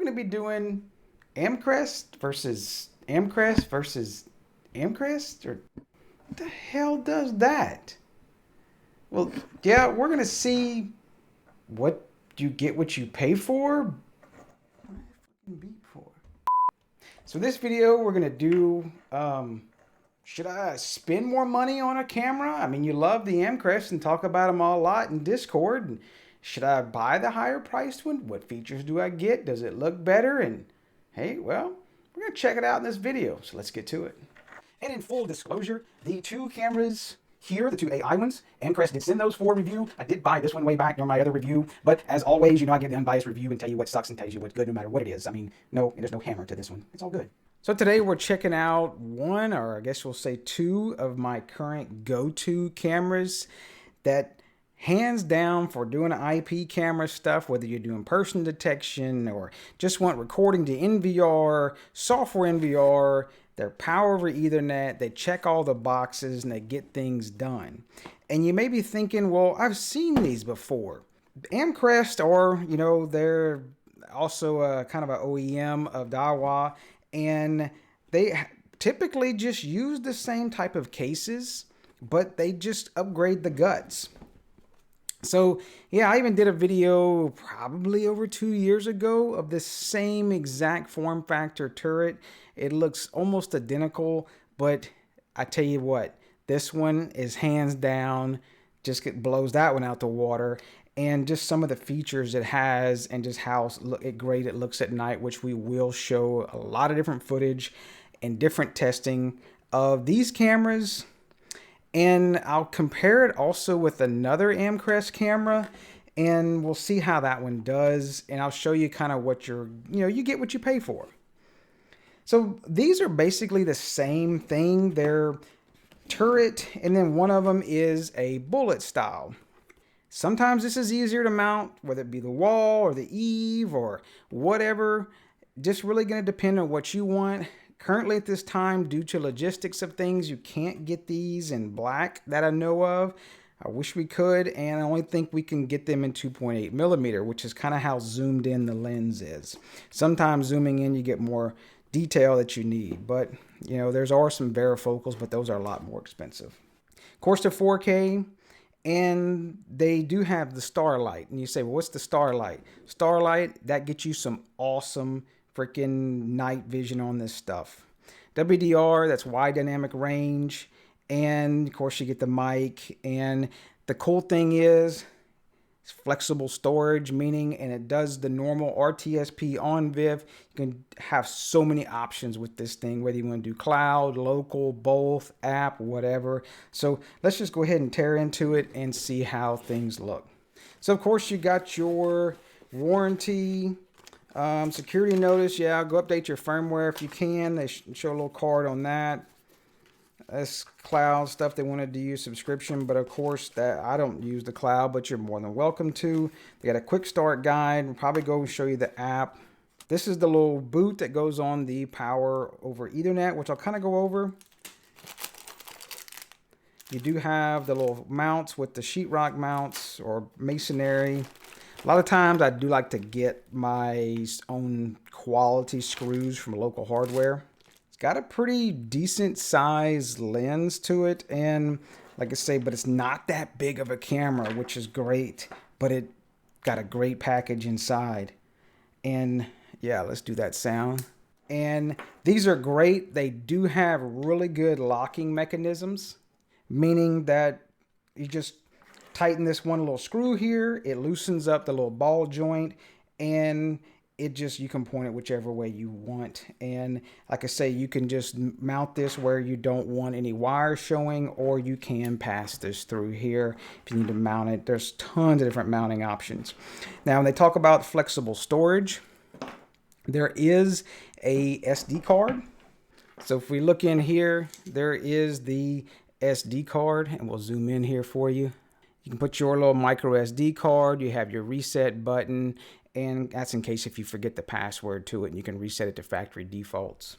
going to be doing Amcrest versus Amcrest, or what the hell does that? Well, yeah, we're going to see what you get what you pay for. Beat for. So this video we're going to do, should I spend more money on a camera? I mean, you love the Amcrest and talk about them all a lot in Discord. And should I buy the higher priced one? What features do I get? Does it look better? And hey, well, we're going to check it out in this video. So let's get to it. And in full disclosure, the two cameras here, the two AI ones, Amcrest did send those for review. I did buy this one way back during my other review. But as always, you know, I give the unbiased review and tell you what sucks and tell you what's good no matter what it is. I mean, no, there's no hammer to this one. It's all good. So today we're checking out one, or I guess we'll say two, of my current go-to cameras that hands down for doing IP camera stuff, whether you're doing person detection or just want recording to NVR, software NVR, they're power over Ethernet, they check all the boxes and they get things done. And you may be thinking, well, I've seen these before. Amcrest, or, you know, they're also a kind of an OEM of Daiwa, and they typically just use the same type of cases, but they just upgrade the guts. So yeah, I even did a video probably over 2 years ago of this same exact form factor turret. It looks almost identical, but I tell you what, this one is hands down, blows that one out the water. And just some of the features it has and just how great it looks at night, which we will show a lot of different footage and different testing of these cameras. And I'll compare it also with another Amcrest camera, and we'll see how that one does. And I'll show you kind of what you get what you pay for. So these are basically the same thing. They're turret, and then one of them is a bullet style. Sometimes this is easier to mount, whether it be the wall or the eave or whatever. Just really going to depend on what you want. Currently at this time, due to logistics of things, you can't get these in black that I know of. I wish we could, and I only think we can get them in 2.8 millimeter, which is kind of how zoomed in the lens is. Sometimes zooming in, you get more detail that you need, but you know, there's are some varifocals, but those are a lot more expensive. Of course, they're 4K. And they do have the Starlight. And you say, well, what's the Starlight? Starlight, that gets you some awesome freaking night vision on this stuff. WDR, that's wide dynamic range. And of course you get the mic. And the cool thing is, it's flexible storage, meaning, and it does the normal RTSP on VIF. You can have so many options with this thing, whether you want to do cloud, local, both, app, whatever. So let's just go ahead and tear into it and see how things look. So of course you got your warranty, security notice. Yeah, go update your firmware if you can. They show a little card on that. That's cloud stuff. They wanted to use subscription, but of course that I don't use the cloud, but you're more than welcome to. They got a quick start guide. We'll probably go and show you the app. This is the little boot that goes on the power over Ethernet, which I'll kind of go over. You do have the little mounts with the sheetrock mounts or masonry. A lot of times I do like to get my own quality screws from local hardware. It's got a pretty decent size lens to it, and like I say, but it's not that big of a camera, which is great, but it got a great package inside. And yeah, let's do that sound. And these are great. They do have really good locking mechanisms, meaning that you just tighten this one little screw here, it loosens up the little ball joint, and you can point it whichever way you want. And like I say, you can just mount this where you don't want any wires showing, or you can pass this through here if you need to mount it. There's tons of different mounting options. Now, when they talk about flexible storage, there is a SD card. So if we look in here, there is the SD card, and we'll zoom in here for you. You can put your little micro SD card. You have your reset button, and that's in case if you forget the password to it, and you can reset it to factory defaults.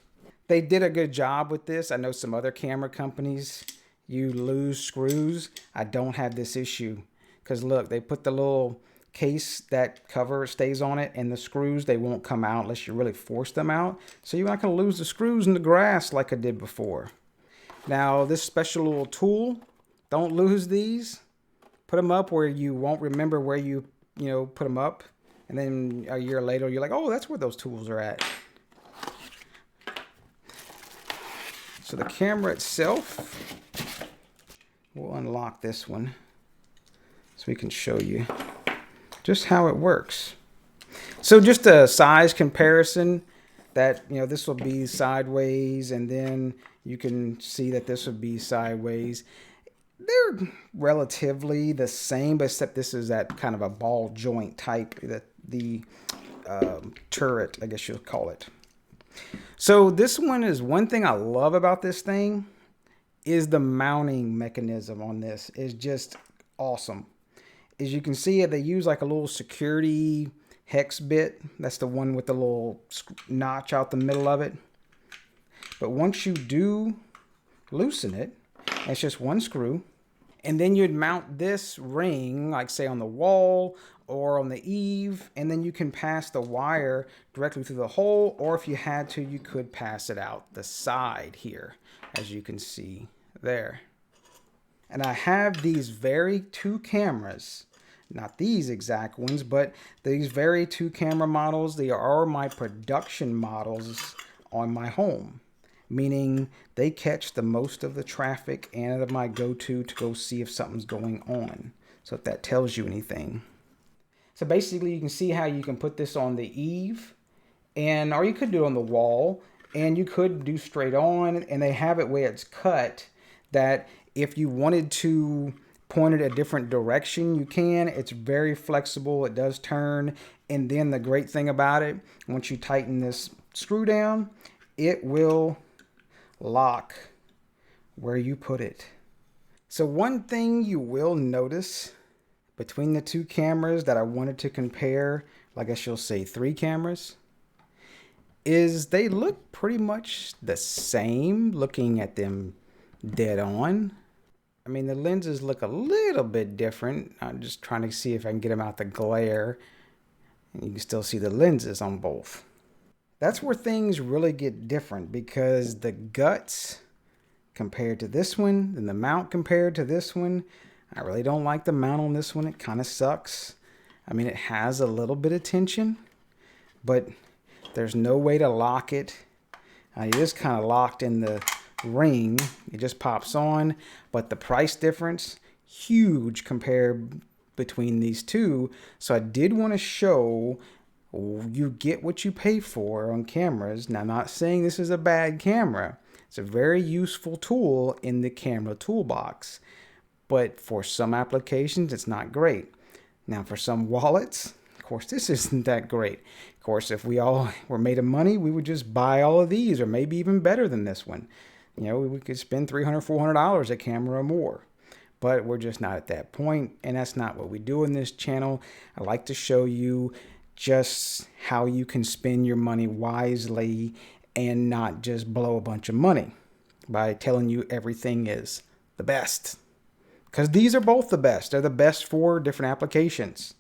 They did a good job with this. I know some other camera companies, you lose screws. I don't have this issue because look, they put the little case, that cover stays on it, and the screws, they won't come out unless you really force them out. So you're not going to lose the screws in the grass like I did before. Now, this special little tool, don't lose these. Put them up where you won't remember where you put them up. And then a year later, you're like, oh, that's where those tools are at. So the camera itself, we'll unlock this one so we can show you just how it works. So just a size comparison, that this will be sideways, and then you can see that this would be sideways. They're relatively the same, but except this is that kind of a ball joint type, the turret, I guess you'll call it. So this one is one thing I love about this thing is the mounting mechanism on this is just awesome. As you can see, they use like a little security hex bit. That's the one with the little notch out the middle of it. But once you do loosen it, it's just one screw. And then you'd mount this ring, like say on the wall or on the eave, and then you can pass the wire directly through the hole, or if you had to, you could pass it out the side here, as you can see there. And I have these very two cameras, not these exact ones, but these very two camera models. They are my production models on my home, meaning they catch the most of the traffic and are my go-to to go see if something's going on. So if that tells you anything. So basically you can see how you can put this on the eave, or you could do it on the wall, and you could do straight on, and they have it where it's cut that if you wanted to point it a different direction, you can. It's very flexible. It does turn. And then the great thing about it, once you tighten this screw down, it will lock where you put it. So one thing you will notice between the two cameras that I wanted to compare, like I shall say 3 cameras, is they look pretty much the same looking at them dead on. I mean, the lenses look a little bit different. I'm just trying to see if I can get them out the glare. And you can still see the lenses on both. That's where things really get different, because the guts compared to this one and the mount compared to this one, I really don't like the mount on this one. It kind of sucks. I mean, it has a little bit of tension, but there's no way to lock it. It is kind of locked in the ring. It just pops on, but the price difference, huge compared between these two. So I did want to show you get what you pay for on cameras. Now, I'm not saying this is a bad camera. It's a very useful tool in the camera toolbox, but for some applications, it's not great. Now, for some wallets, of course, this isn't that great. Of course, if we all were made of money, we would just buy all of these, or maybe even better than this one. We could spend $300, $400 a camera or more. But we're just not at that point, and that's not what we do in this channel. I like to show you just how you can spend your money wisely and not just blow a bunch of money by telling you everything is the best. Because these are both the best. They're the best for different applications.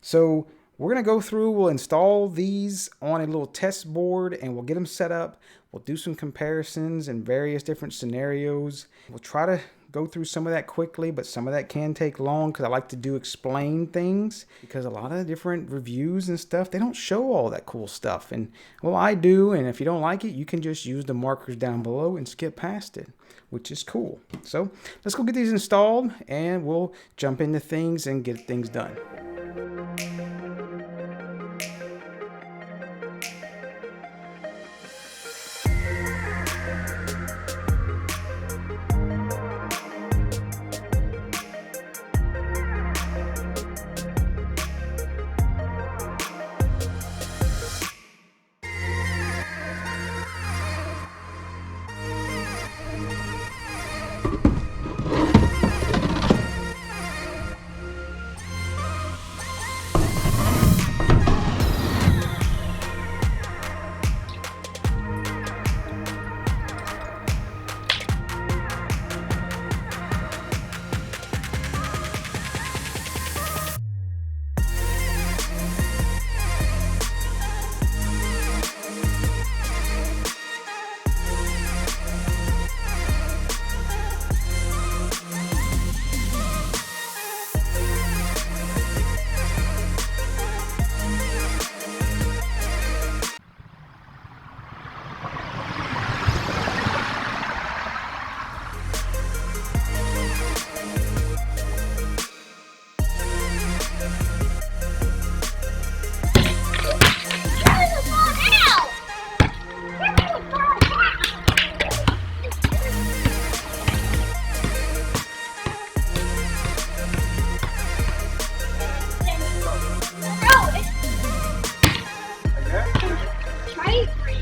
So we're going to go through, we'll install these on a little test board, and we'll get them set up. We'll do some comparisons in various different scenarios. We'll try to go through some of that quickly, but some of that can take long because I like to explain things, because a lot of different reviews and stuff, they don't show all that cool stuff. And well, I do. And if you don't like it, you can just use the markers down below and skip past it, which is cool. So let's go get these installed, and we'll jump into things and get things done. paid for it.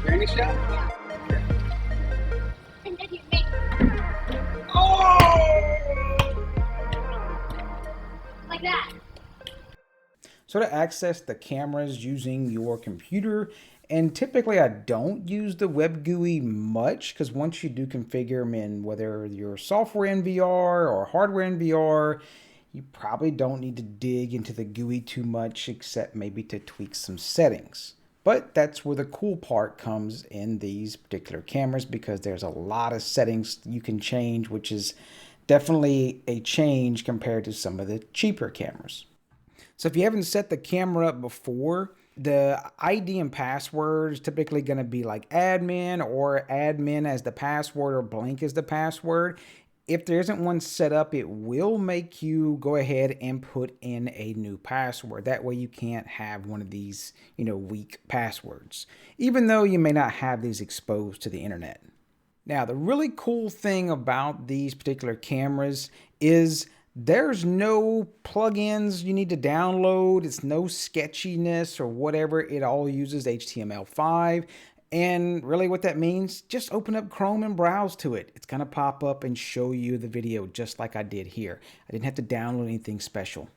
Granny shell? Yeah. Okay. And then you make Oh! like that. So to access the cameras using your computer, and typically I don't use the web GUI much because once you do configure them in whether your software in VR or hardware in VR, you probably don't need to dig into the GUI too much except maybe to tweak some settings. But that's where the cool part comes in these particular cameras because there's a lot of settings you can change, which is definitely a change compared to some of the cheaper cameras. So if you haven't set the camera up before, the ID and password is typically going to be like admin or admin as the password or blank as the password. If there isn't one set up, it will make you go ahead and put in a new password. That way you can't have one of these, weak passwords, even though you may not have these exposed to the internet. Now, the really cool thing about these particular cameras is there's no plugins you need to download. It's no sketchiness or whatever. It all uses HTML5. And really what that means, just open up Chrome and browse to it. It's going to pop up and show you the video just like I did here. I didn't have to download anything special.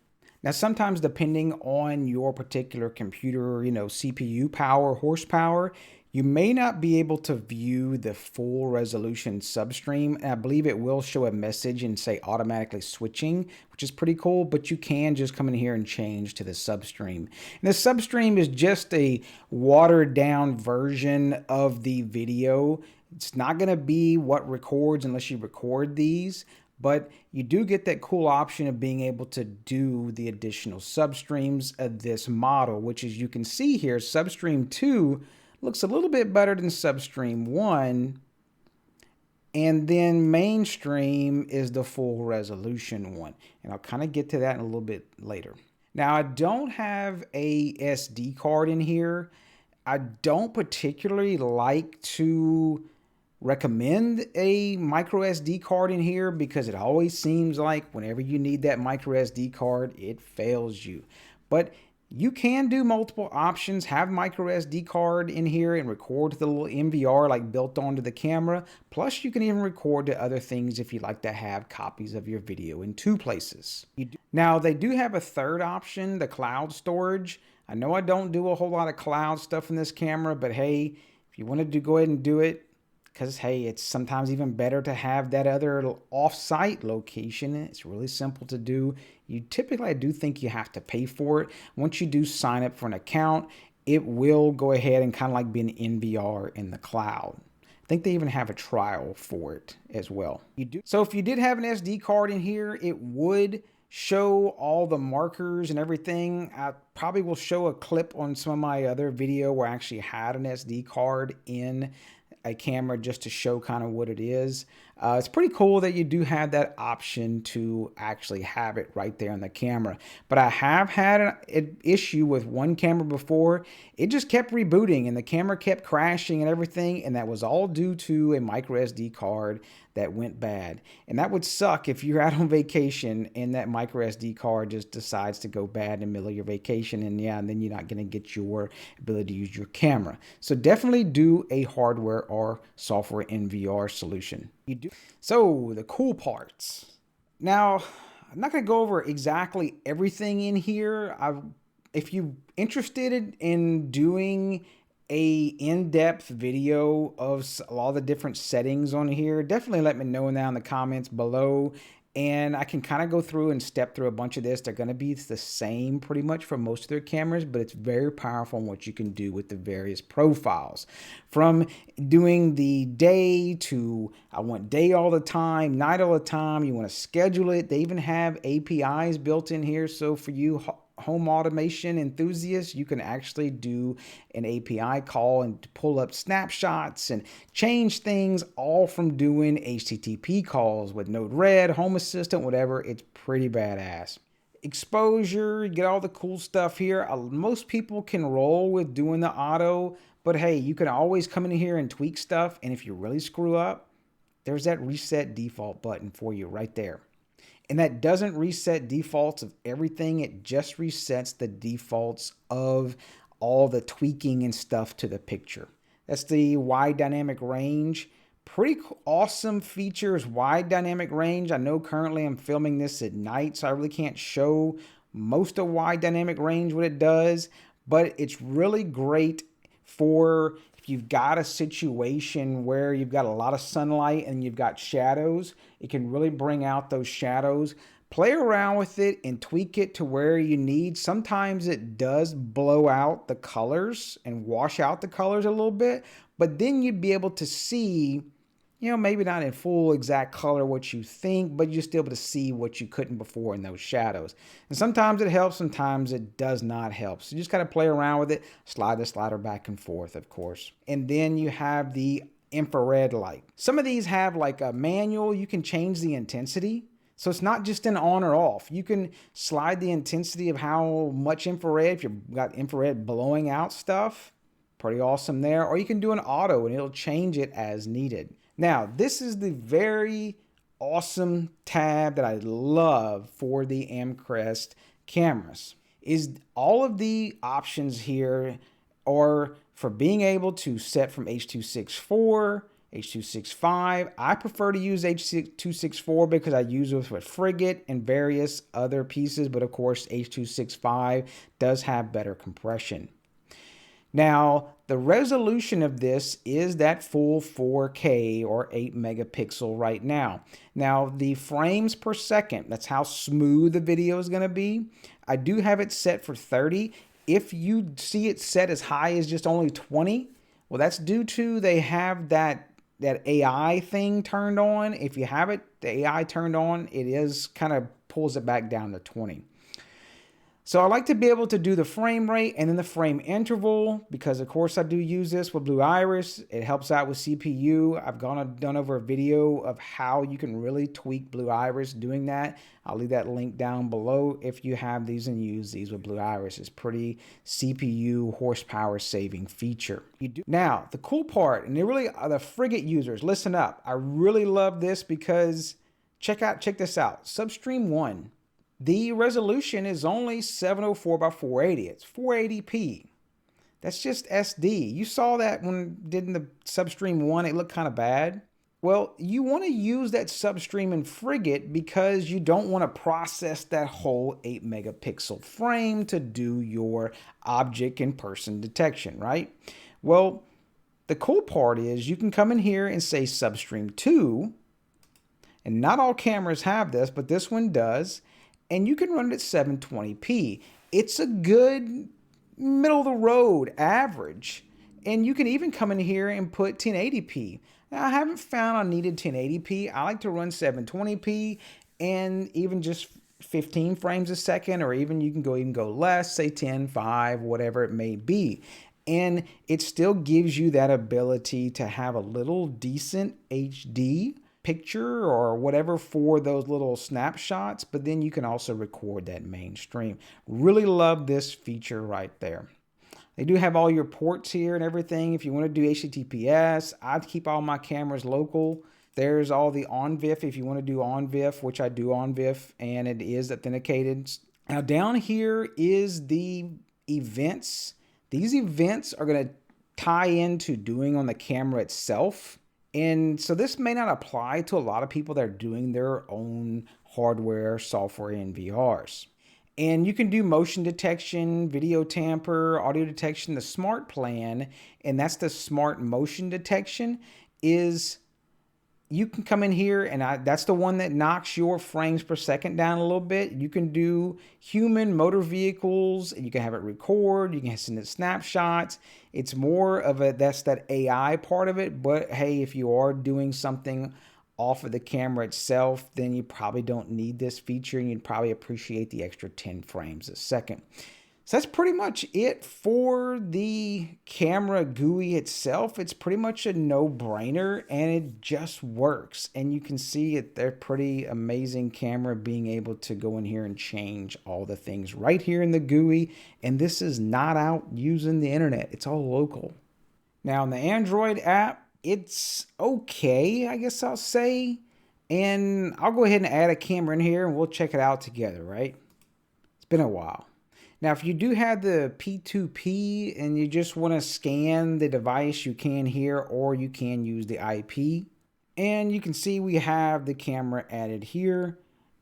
Now, sometimes depending on your particular computer, CPU power, horsepower, you may not be able to view the full resolution substream. And I believe it will show a message and say automatically switching, which is pretty cool, but you can just come in here and change to the substream. And the substream is just a watered down version of the video. It's not going to be what records unless you record these. But you do get that cool option of being able to do the additional substreams of this model, which as you can see here, substream 2 looks a little bit better than substream 1. And then mainstream is the full resolution one. And I'll kind of get to that in a little bit later. Now, I don't have a SD card in here. I don't particularly like to recommend a micro SD card in here because it always seems like whenever you need that micro SD card, it fails you. But you can do multiple options, have micro SD card in here and record to the little MVR like built onto the camera. Plus you can even record to other things if you like to have copies of your video in two places. Now they do have a third option, the cloud storage. I know I don't do a whole lot of cloud stuff in this camera, but hey, if you wanted to go ahead and do it, because hey, it's sometimes even better to have that other off-site location. It's really simple to do. I do think you have to pay for it. Once you do sign up for an account, it will go ahead and kind of like be an NVR in the cloud. I think they even have a trial for it as well. So if you did have an SD card in here, it would show all the markers and everything. I probably will show a clip on some of my other video where I actually had an SD card in a camera just to show kind of what it is. It's pretty cool that you do have that option to actually have it right there on the camera. But I have had an issue with one camera before. It just kept rebooting and the camera kept crashing and everything. And that was all due to a micro SD card that went bad. And that would suck if you're out on vacation and that micro SD card just decides to go bad in the middle of your vacation. And yeah, and then you're not going to get your ability to use your camera. So definitely do a hardware or software NVR solution. So the cool parts. Now, I'm not going to go over exactly everything in here. If you're interested in doing a in-depth video of a lot of the different settings on here, definitely let me know down in the comments below. And I can kind of go through and step through a bunch of this. They're going to be the same pretty much for most of their cameras, but it's very powerful in what you can do with the various profiles. From doing the day to I want day all the time, night all the time. You want to schedule it. They even have APIs built in here. So for you home automation enthusiasts, you can actually do an API call and pull up snapshots and change things all from doing HTTP calls with Node-RED, Home Assistant, whatever. It's pretty badass. Exposure, you get all the cool stuff here. Most people can roll with doing the auto, but hey, you can always come in here and tweak stuff. And if you really screw up, there's that reset default button for you right there. And that doesn't reset defaults of everything. It just resets the defaults of all the tweaking and stuff to the picture. That's the wide dynamic range. Pretty awesome features, wide dynamic range. I know currently I'm filming this at night, so I really can't show most of wide dynamic range what it does, but it's really great for if you've got a situation where you've got a lot of sunlight and you've got shadows. It can really bring out those shadows. Play around with it and tweak it to where you need. Sometimes it does blow out the colors and wash out the colors a little bit, but then you'd be able to see, you know, maybe not in full exact color what you think, but you're still able to see what you couldn't before in those shadows. And sometimes it helps, sometimes it does not help. So you just got to play around with it, slide the slider back and forth, of course. And then you have the infrared light. Some of these have like a manual, you can change the intensity. So it's not just an on or off. You can slide the intensity of how much infrared, if you've got infrared blowing out stuff, pretty awesome there. Or you can do an auto and it'll change it as needed. Now, this is the very awesome tab that I love for the Amcrest cameras. Is all of the options here are for being able to set from H.264, H.265. I prefer to use H.264 because I use it with Frigate and various other pieces, but of course H.265 does have better compression. Now, the resolution of this is that full 4K or 8 megapixel right now. Now, the frames per second, that's how smooth the video is going to be. I do have it set for 30. If you see it set as high as just only 20, well, that's due to they have that AI thing turned on. If you have it, the AI turned on, it is kind of pulls it back down to 20. So I like to be able to do the frame rate and then the frame interval because of course I do use this with Blue Iris. It helps out with CPU. I've done over a video of how you can really tweak Blue Iris doing that. I'll leave that link down below if you have these and use these with Blue Iris. It's pretty CPU horsepower saving feature. Now, the cool part, and they really are the Frigate users, listen up. I really love this because check this out. Substream 1. The resolution is only 704 by 480. It's 480p. That's just SD. You saw that when did in the Substream 1, it looked kind of bad. Well, you want to use that Substream in Frigate because you don't want to process that whole 8 megapixel frame to do your object and person detection, right? Well, the cool part is you can come in here and say Substream 2, and not all cameras have this, but this one does. And you can run it at 720p. It's a good middle of the road average. And you can even come in here and put 1080p. Now, I haven't found I needed 1080p. I like to run 720p and even just 15 frames a second, or even you can go less, say 10, 5, whatever it may be. And it still gives you that ability to have a little decent HD picture or whatever for those little snapshots, but then you can also record that mainstream. Really love this feature right there. They do have all your ports here and everything. If you want to do HTTPS, I'd keep all my cameras local. There's all the OnVIF if you want to do OnVIF, which I do OnVIF, and it is authenticated. Now down here is the events. These events are going to tie into doing on the camera itself. And so this may not apply to a lot of people that are doing their own hardware, software, and VRs. And you can do motion detection, video tamper, audio detection. The smart plan, and that's the smart motion detection, is you can come in here and that's the one that knocks your frames per second down a little bit. You can do human motor vehicles, and you can have it record, you can send it snapshots. It's more of that's that AI part of it. But hey, if you are doing something off of the camera itself, then you probably don't need this feature and you'd probably appreciate the extra 10 frames a second. So that's pretty much it for the camera GUI itself. It's pretty much a no-brainer and it just works. And you can see it, they're pretty amazing camera being able to go in here and change all the things right here in the GUI. And this is not out using the internet. It's all local. Now in the Android app, it's okay, I guess I'll say. And I'll go ahead and add a camera in here and we'll check it out together, right? It's been a while. Now, if you do have the P2P and you just want to scan the device, you can here, or you can use the IP. And you can see we have the camera added here,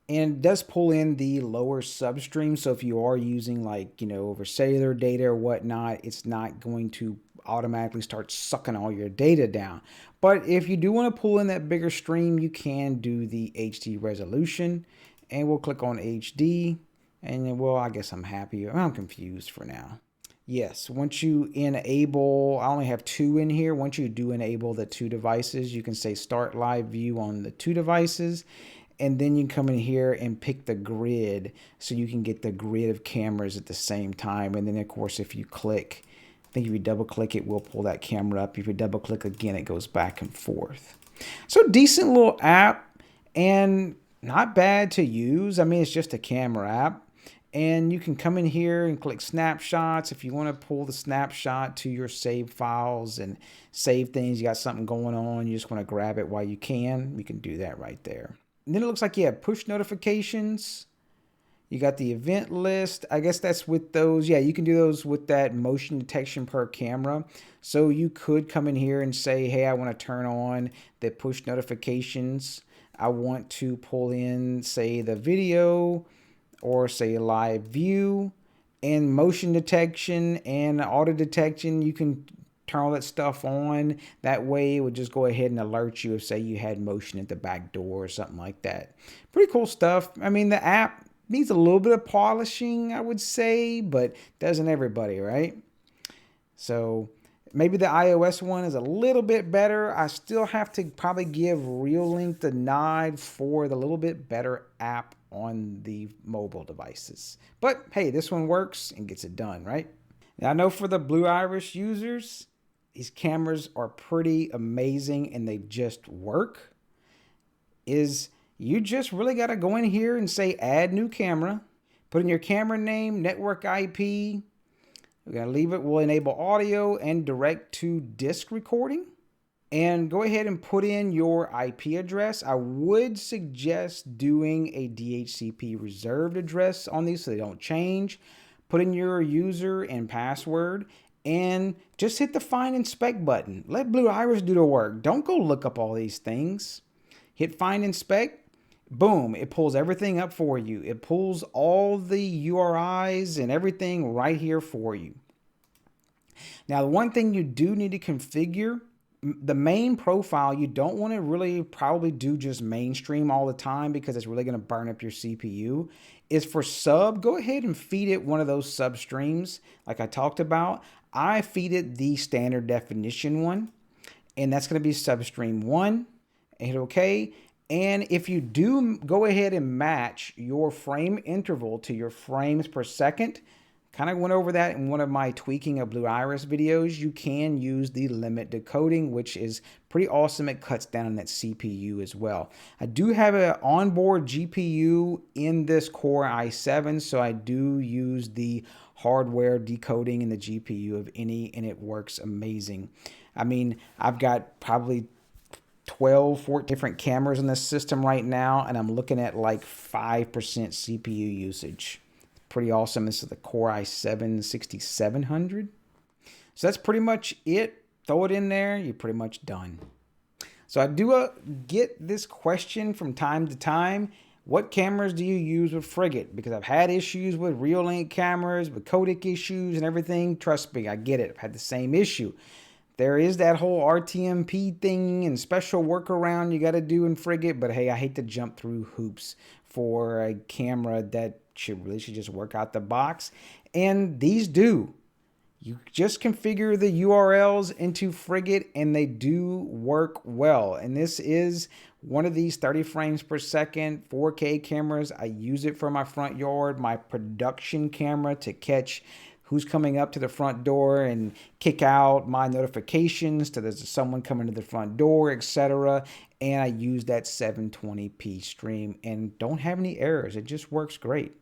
and it does pull in the lower substream. So if you are using like, over cellular data or whatnot, it's not going to automatically start sucking all your data down. But if you do want to pull in that bigger stream, you can do the HD resolution, and we'll click on HD, and then, well, I guess I'm happy. I'm confused for now. Yes, once you enable, I only have 2 in here. Once you do enable the 2 devices, you can say start live view on the 2 devices. And then you can come in here and pick the grid so you can get the grid of cameras at the same time. And then, of course, if you click, I think if you double click, it will pull that camera up. If you double click again, it goes back and forth. So decent little app and not bad to use. I mean, it's just a camera app. And you can come in here and click snapshots. If you want to pull the snapshot to your save files and save things, you got something going on, you just want to grab it while you can do that right there. And then it looks like you have push notifications. You got the event list. I guess that's with those. Yeah, you can do those with that motion detection per camera. So you could come in here and say, hey, I want to turn on the push notifications. I want to pull in, say, the video, or say live view, and motion detection and auto detection. You can turn all that stuff on. That way it would just go ahead and alert you if, say, you had motion at the back door or something like that. Pretty cool stuff. I mean, the app needs a little bit of polishing, I would say, but doesn't everybody, right? So maybe the iOS one is a little bit better. I still have to probably give Reolink the nod for the little bit better app on the mobile devices. But hey, this one works and gets it done, right? Now, I know for the Blue Iris users, these cameras are pretty amazing and they just work. You just really got to go in here and say add new camera, put in your camera name, network IP. We're going to leave it. We'll enable audio and direct to disk recording. And go ahead and put in your IP address. I would suggest doing a DHCP reserved address on these so they don't change. Put in your user and password and just hit the find and spec button. Let Blue Iris do the work. Don't go look up all these things. Hit find and spec. Boom, it pulls everything up for you. It pulls all the URIs and everything right here for you. Now, the one thing you do need to configure, the main profile, you don't want to really probably do just mainstream all the time because it's really going to burn up your CPU. Is for sub, go ahead and feed it one of those sub streams like I talked about. I feed it the standard definition one, and that's going to be substream 1. Hit OK. And if you do go ahead and match your frame interval to your frames per second, kind of went over that in one of my tweaking of Blue Iris videos, you can use the limit decoding, which is pretty awesome. It cuts down on that CPU as well. I do have an onboard GPU in this Core i7, so I do use the hardware decoding in the GPU of any, and it works amazing. I mean, I've got probably 12, 14 different cameras in this system right now, and I'm looking at like 5% CPU usage. Pretty awesome. This is the Core i7 6700. So that's pretty much it. Throw it in there, you're pretty much done. So I do get this question from time to time. What cameras do you use with Frigate? Because I've had issues with Reolink cameras, with codec issues and everything. Trust me, I get it. I've had the same issue. There is that whole RTMP thing and special workaround you got to do in Frigate, but hey, I hate to jump through hoops for a camera that should just work out the box. And these do. You just configure the URLs into Frigate and they do work well. And this is one of these 30 frames per second 4K cameras. I use it for my front yard, my production camera to catch who's coming up to the front door and kick out my notifications to there's someone coming to the front door, etc. And I use that 720p stream and don't have any errors. It just works great.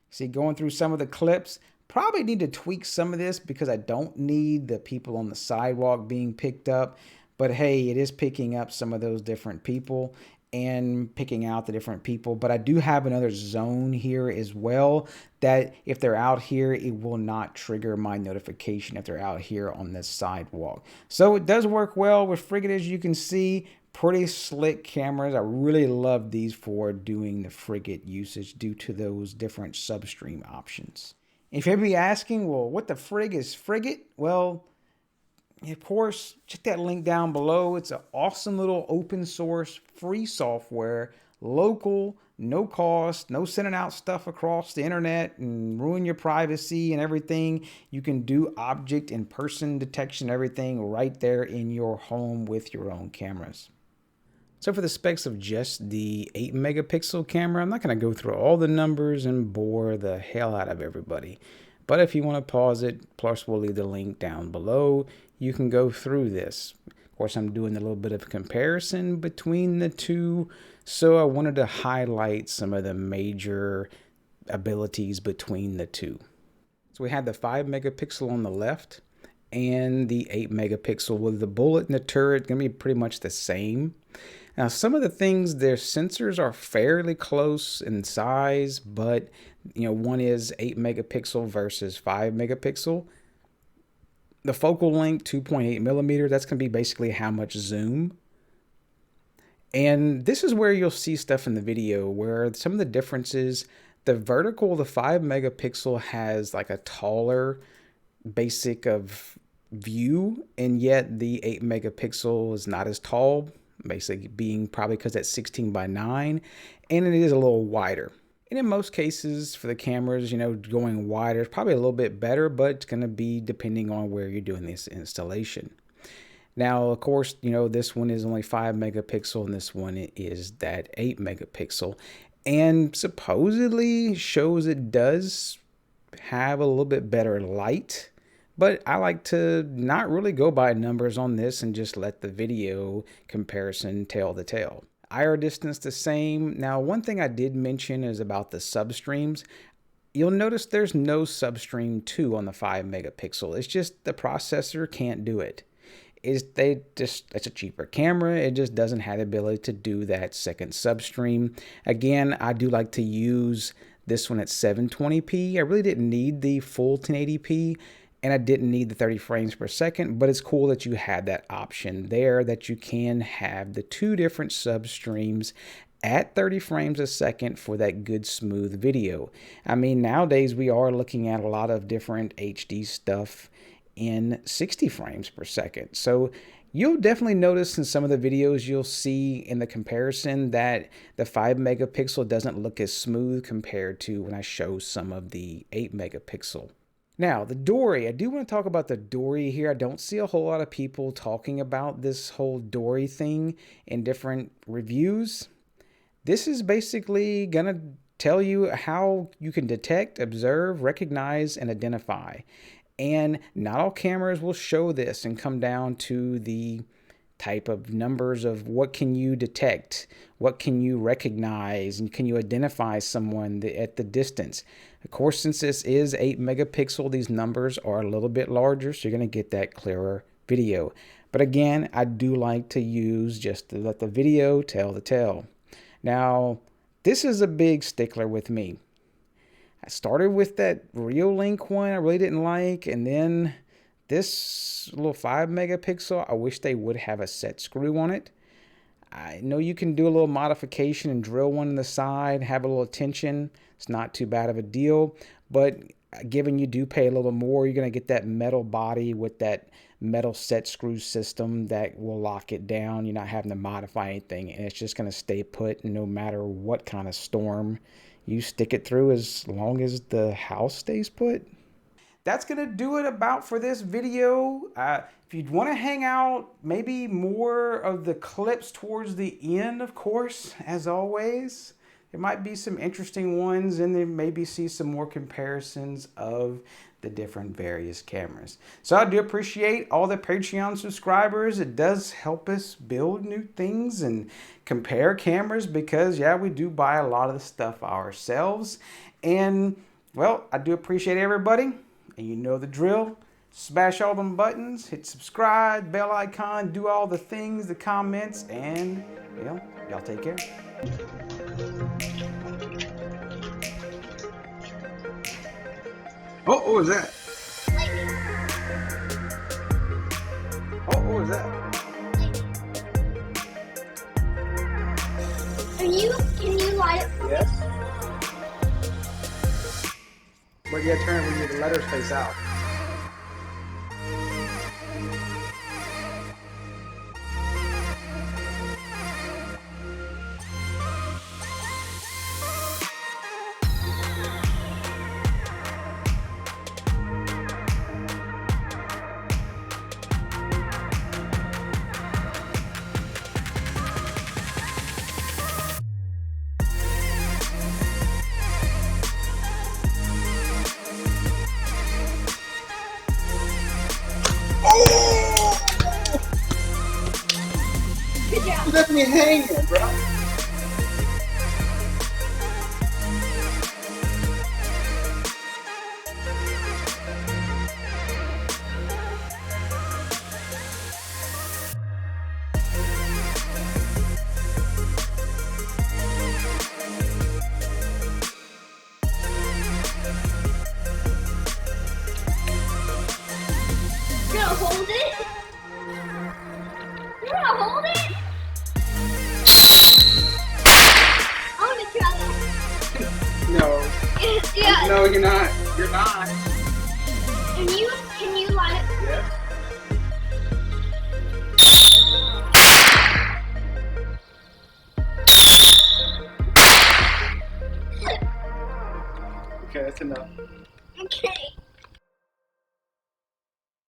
See, going through some of the clips, probably need to tweak some of this because I don't need the people on the sidewalk being picked up. But hey, it is picking up some of those different people. and picking out the different people. But I do have another zone here as well that if they're out here, it will not trigger my notification if they're out here on this sidewalk. So it does work well with Frigate, as you can see. Pretty slick cameras. I really love these for doing the Frigate usage due to those different substream options. If you'd be asking, well, what the frig is Frigate? Well, of course, check that link down below. It's an awesome little open source free software, local, no cost, no sending out stuff across the internet and ruin your privacy and everything. You can do object and person detection, everything right there in your home with your own cameras. So for the specs of just the 8 megapixel camera, I'm not going to go through all the numbers and bore the hell out of everybody. But if you want to pause it, plus we'll leave the link down below, you can go through this. Of course, I'm doing a little bit of comparison between the two, so I wanted to highlight some of the major abilities between the two. So we had the 5 megapixel on the left and the 8 megapixel with the bullet and the turret going to be pretty much the same. Now, some of the things, their sensors are fairly close in size, but one is 8 megapixel versus 5 megapixel. The focal length, 2.8 millimeter, that's going to be basically how much zoom. And this is where you'll see stuff in the video where some of the differences, the vertical, the 5 megapixel has like a taller basic of view, and yet the 8 megapixel is not as tall, basically being probably because that's 16 by 9, and it is a little wider. And in most cases for the cameras, going wider is probably a little bit better, but it's going to be depending on where you're doing this installation. Now, of course, this one is only 5 megapixel and this one is that 8 megapixel, and supposedly shows it does have a little bit better light. But I like to not really go by numbers on this and just let the video comparison tell the tale. IR distance the same. Now, one thing I did mention is about the substreams. You'll notice there's no substream 2 on the 5 megapixel. It's just the processor can't do it. It's a cheaper camera. It just doesn't have the ability to do that second substream. Again, I do like to use this one at 720p. I really didn't need the full 1080p. And I didn't need the 30 frames per second, but it's cool that you have that option there, that you can have the two different substreams at 30 frames a second for that good smooth video. I mean, nowadays we are looking at a lot of different HD stuff in 60 frames per second. So you'll definitely notice in some of the videos you'll see in the comparison that the 5 megapixel doesn't look as smooth compared to when I show some of the 8 megapixel. Now, the dory, I do want to talk about the dory here. I don't see a whole lot of people talking about this whole dory thing in different reviews. This is basically going to tell you how you can detect, observe, recognize, and identify. And not all cameras will show this and come down to the type of numbers of what can you detect, what can you recognize, and can you identify someone at the distance. Of course, since this is 8 megapixel, these numbers are a little bit larger, so you're going to get that clearer video. But again, I do like to use just to let the video tell the tale. Now, this is a big stickler with me. I started with that Reolink one I really didn't like, and then this little 5 megapixel, I wish they would have a set screw on it. I know you can do a little modification and drill one in the side, have a little tension. It's not too bad of a deal, but given you do pay a little more, you're going to get that metal body with that metal set screw system that will lock it down. You're not having to modify anything, and it's just going to stay put no matter what kind of storm you stick it through, as long as the house stays put. That's going to do it about for this video. If you'd want to hang out, maybe more of the clips towards the end, of course, as always. There might be some interesting ones, and then maybe see some more comparisons of the different various cameras. So I do appreciate all the Patreon subscribers. It does help us build new things and compare cameras because, yeah, we do buy a lot of the stuff ourselves. And, well, I do appreciate everybody. And you know the drill. Smash all them buttons, hit subscribe, bell icon, do all the things, the comments, and, well, Y'all take care. Oh, what was that? Oh, what was that? Can you light it? Yes. But you gotta turn it when the letters face out. Good job. You left me hanging, bro. You're gonna hold it? You're gonna hold it? I'm gonna try that. No. Yeah. No, you're not. You're not. Can you light it? Yes. Okay, that's enough. Okay.